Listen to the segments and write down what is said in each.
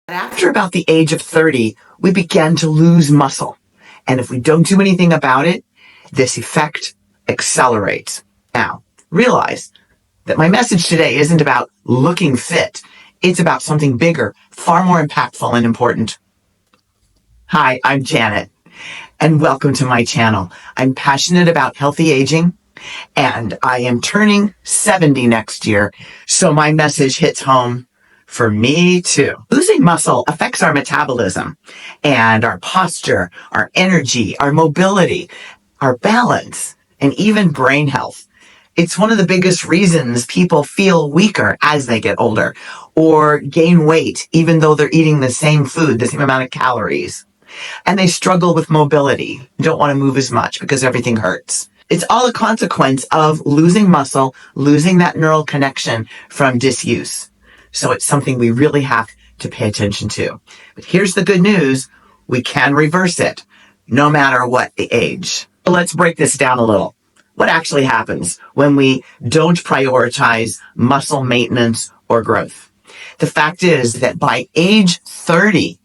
After about the age of 30, we begin to lose muscle. And if we don't do anything about it, this effect accelerates. Now, realize that my message today isn't about looking fit. It's about something bigger, far more impactful and important. Hi, I'm Janet, and welcome to my channel. I'm passionate about healthy aging, and I am turning 70 next year, so my message hits home for me too. Losing muscle affects our metabolism and our posture, our energy, our mobility, our balance, and even brain health. It's one of the biggest reasons people feel weaker as they get older or gain weight, even though they're eating the same food, the same amount of calories. And they struggle with mobility, don't want to move as much because everything hurts. It's all a consequence of losing muscle, losing that neural connection from disuse. So it's something we really have to pay attention to. But here's the good news. We can reverse it, no matter what the age. Let's break this down a little. What actually happens when we don't prioritize muscle maintenance or growth? The fact is that by age 30,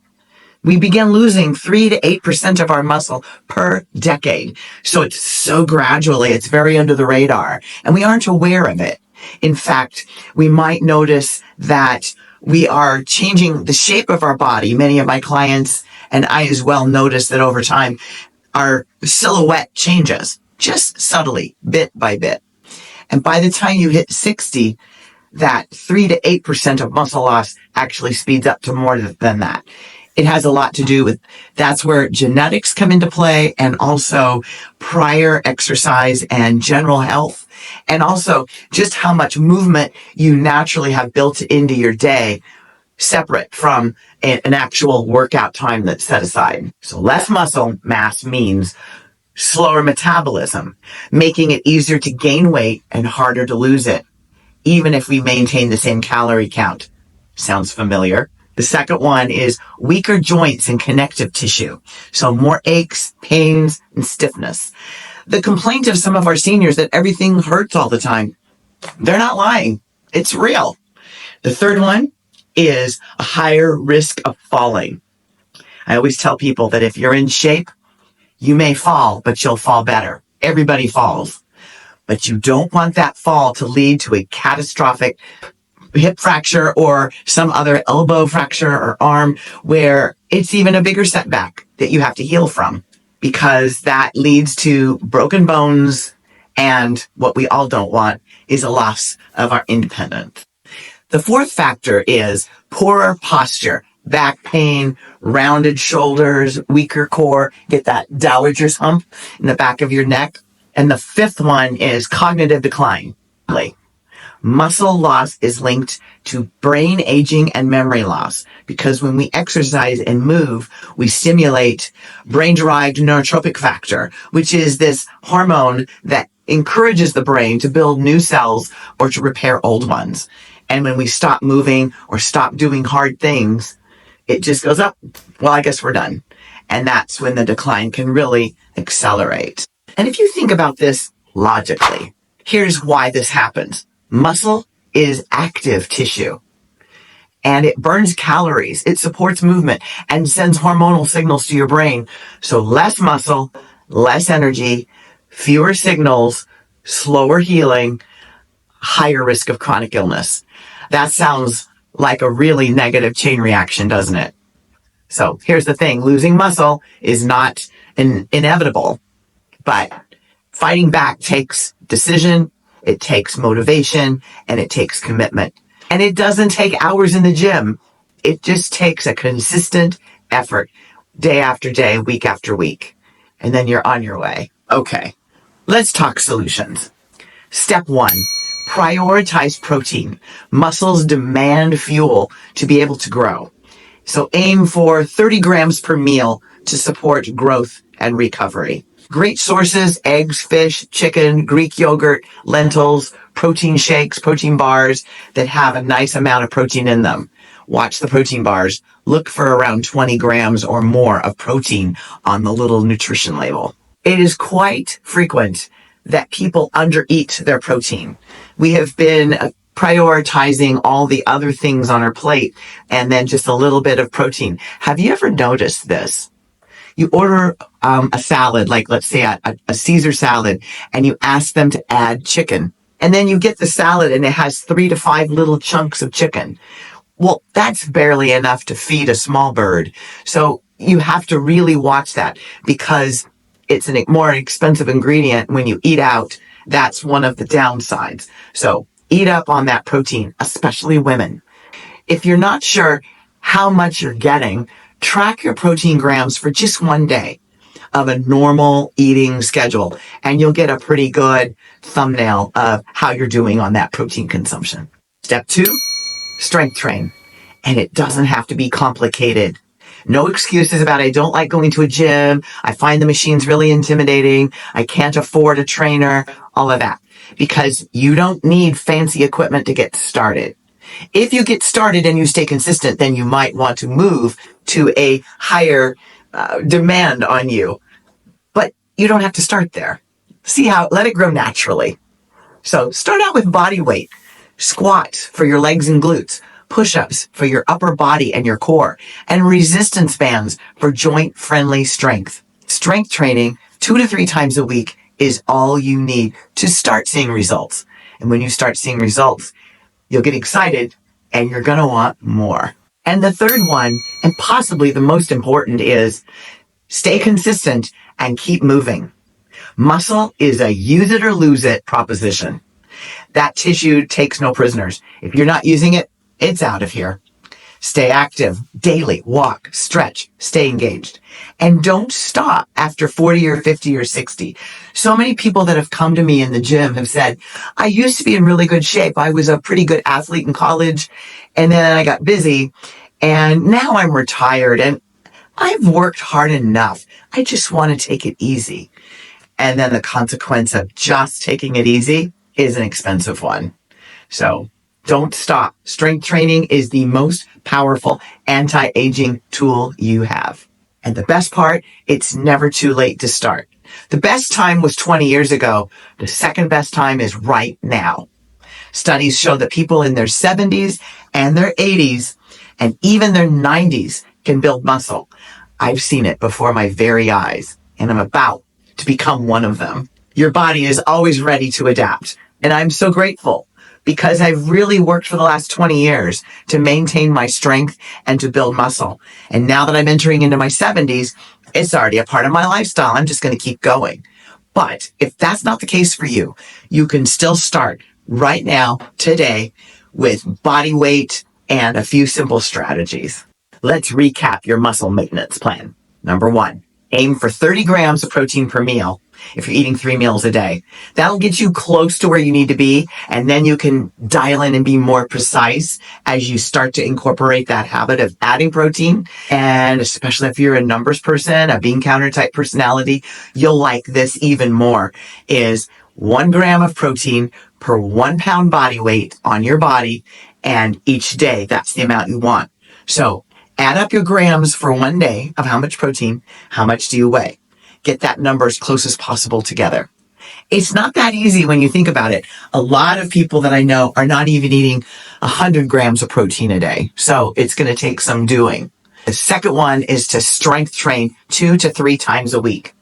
we begin losing 3 to 8% of our muscle per decade. So it's so gradually, it's very under the radar, and we aren't aware of it. In fact, we might notice that we are changing the shape of our body. Many of my clients and I as well notice that over time, our silhouette changes just subtly, bit by bit. And by the time you hit 60, that 3 to 8% of muscle loss actually speeds up to more than that. It has a lot to do with, that's where genetics come into play, and also prior exercise and general health, and also just how much movement you naturally have built into your day, separate from an actual workout time that's set aside. So less muscle mass means slower metabolism, making it easier to gain weight and harder to lose it, even if we maintain the same calorie count. Sounds familiar? The second one is weaker joints and connective tissue. So more aches, pains, and stiffness. The complaint of some of our seniors that everything hurts all the time. They're not lying. It's real. The third one is a higher risk of falling. I always tell people that if you're in shape, you may fall, but you'll fall better. Everybody falls. But you don't want that fall to lead to a catastrophic hip fracture or some other elbow fracture or arm where it's even a bigger setback that you have to heal from, because that leads to broken bones, and what we all don't want is a loss of our independence. The fourth factor is poorer posture, back pain, rounded shoulders, weaker core, get that dowager's hump in the back of your neck. And the fifth one is cognitive decline. Muscle loss is linked to brain aging and memory loss, because when we exercise and move, we stimulate brain-derived neurotrophic factor, which is this hormone that encourages the brain to build new cells or to repair old ones. And when we stop moving or stop doing hard things, it just goes up. Well, I guess we're done. And that's when the decline can really accelerate. And if you think about this logically, here's why this happens. Muscle is active tissue, and it burns calories. It supports movement and sends hormonal signals to your brain. So less muscle, less energy, fewer signals, slower healing, higher risk of chronic illness. That sounds like a really negative chain reaction, doesn't it? So here's the thing. Losing muscle is not inevitable, but fighting back takes decision, it takes motivation, and it takes commitment. And it doesn't take hours in the gym. It just takes a consistent effort, day after day, week after week. And then you're on your way. Okay, let's talk solutions. Step 1, prioritize protein. Muscles demand fuel to be able to grow. So aim for 30 grams per meal to support growth and recovery. Great sources: eggs, fish, chicken, Greek yogurt, lentils, protein shakes, protein bars that have a nice amount of protein in them. Watch the protein bars. Look for around 20 grams or more of protein on the little nutrition label. It is quite frequent that people undereat their protein. We have been prioritizing all the other things on her plate and then just a little bit of protein. Have you ever noticed this? You order a salad, like let's say a Caesar salad, and you ask them to add chicken. And then you get the salad and it has 3 to 5 little chunks of chicken. Well, that's barely enough to feed a small bird. So you have to really watch that because it's a more expensive ingredient when you eat out. That's one of the downsides. So eat up on that protein, especially women. If you're not sure how much you're getting, track your protein grams for just one day of a normal eating schedule, and you'll get a pretty good thumbnail of how you're doing on that protein consumption. Step 2, strength train. And it doesn't have to be complicated. No excuses about I don't like going to a gym. I find the machines really intimidating. I can't afford a trainer, all of that. Because you don't need fancy equipment to get started. If you get started and you stay consistent, then you might want to move to a higher demand on you. But you don't have to start there. Let it grow naturally. So start out with body weight, squats for your legs and glutes, push-ups for your upper body and your core, and resistance bands for joint-friendly strength. Strength training 2 to 3 times a week is all you need to start seeing results. And when you start seeing results, you'll get excited and you're going to want more. And the third one, and possibly the most important, is stay consistent and keep moving. Muscle is a use it or lose it proposition. That tissue takes no prisoners. If you're not using it, it's out of here. Stay active daily, walk, stretch, stay engaged. And don't stop after 40 or 50 or 60. So many people that have come to me in the gym have said, I used to be in really good shape. I was a pretty good athlete in college, and then I got busy, and now I'm retired, and I've worked hard enough. I just want to take it easy. And then the consequence of just taking it easy is an expensive one. So don't stop. Strength training is the most powerful anti-aging tool you have. And the best part, it's never too late to start. The best time was 20 years ago. The second best time is right now. Studies show that people in their 70s and their 80s and even their 90s can build muscle. I've seen it before my very eyes, and I'm about to become one of them. Your body is always ready to adapt, and I'm so grateful because I've really worked for the last 20 years to maintain my strength and to build muscle. And now that I'm entering into my 70s, it's already a part of my lifestyle. I'm just going to keep going. But if that's not the case for you, you can still start right now, today, with body weight and a few simple strategies. Let's recap your muscle maintenance plan. Number 1, aim for 30 grams of protein per meal if you're eating 3 meals a day. That'll get you close to where you need to be, and then you can dial in and be more precise as you start to incorporate that habit of adding protein. And especially if you're a numbers person, a bean counter type personality, you'll like this even more, is 1 gram of protein per 1 pound body weight on your body, and each day that's the amount you want. So add up your grams for 1 day of how much protein, how much do you weigh? Get that number as close as possible together. It's not that easy when you think about it. A lot of people that I know are not even eating 100 grams of protein a day. So it's going to take some doing. The second one is to strength train 2 to 3 times a week,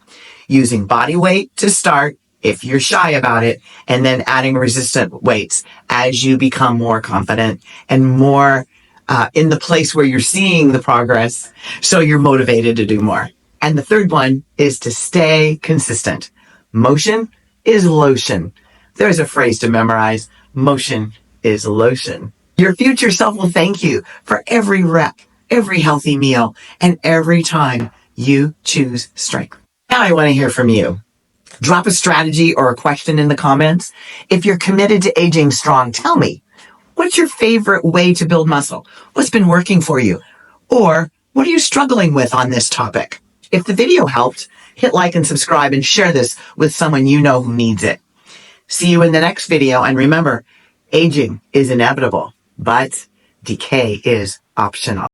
using body weight to start if you're shy about it, and then adding resistant weights as you become more confident and more in the place where you're seeing the progress, so you're motivated to do more. And the third one is to stay consistent. Motion is lotion. There's a phrase to memorize. Motion is lotion. Your future self will thank you for every rep, every healthy meal, and every time you choose strength. Now I want to hear from you. Drop a strategy or a question in the comments. If you're committed to aging strong, tell me, what's your favorite way to build muscle? What's been working for you? Or what are you struggling with on this topic? If the video helped, hit like and subscribe and share this with someone you know who needs it. See you in the next video, and remember, aging is inevitable, but decay is optional.